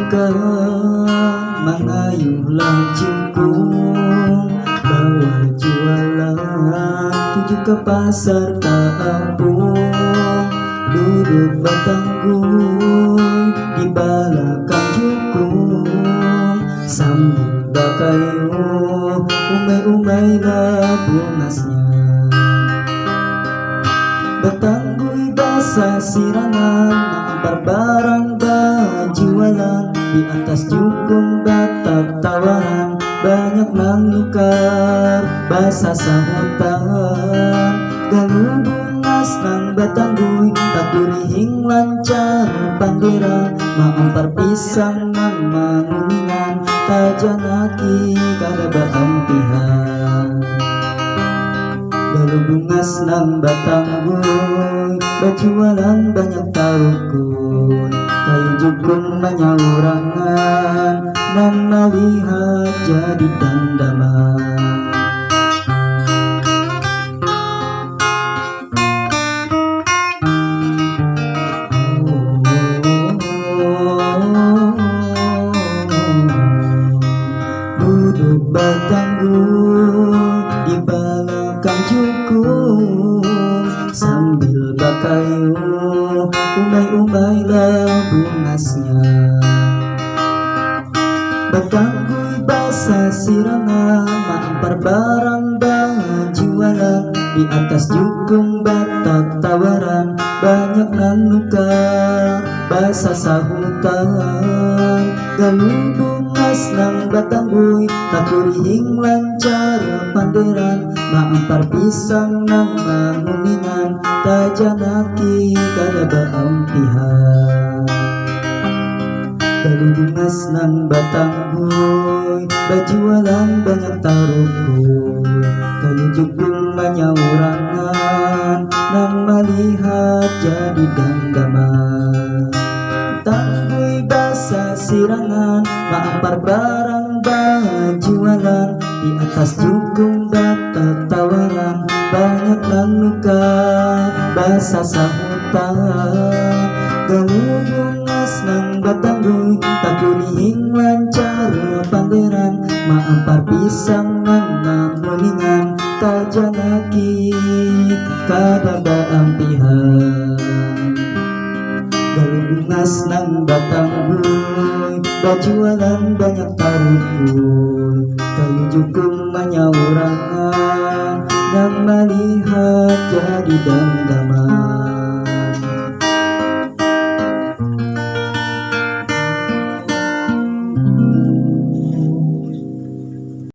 luka, mengayuhlah jukung, bawa jualan tuju ke pasar kampung. Duduk bertanggung di belakang jukung, sambil bakayu umai-umailah bungasnya. Bertanggui basah sirangan, mengantar barang berjualan. Di atas jukung batap tawaran, banyak menukar basah sahutan. Galubungas nang batanggui, takurihing lancar pandera. Mengantar pisang nang manguningan, tajanaki kada baampihan. Galubungas nang batangguy, berjualan banyak tarukun. Kayu jukung menyaurangan, nan melihat jadi dandaman. Duduk bertangguh di belakang jukung, sambil bakayu umai-umailah bungasnya. Bertanggui basah sirangan, mengantar barang berjualan. Di atas jukung batap tawaran, banyak menukar basah sahutan. Galubungas nang batanggui, takurihing lancar panderan. Mengantar pisang nang manguningan, tajanaki kada baampihan. Galubungas nang batangguy, berjualan banyak tarukun. Kayu jukung menyaurangan, nang melihat jadi dandaman. Tanggui basah sirangan, mengantar barang berjualan. Di atas jukung batap tawaran, banyak menukar basah sahutan. Galubungas nang batangguy, takurihing lancar panderan. Mengantar pisang nang manguningan, tajanaki kada baampihan. Galubungas nang batangguy, berjualan banyak tarukun. Kayu jukung menyaurangan, nang melihat jadi dandaman.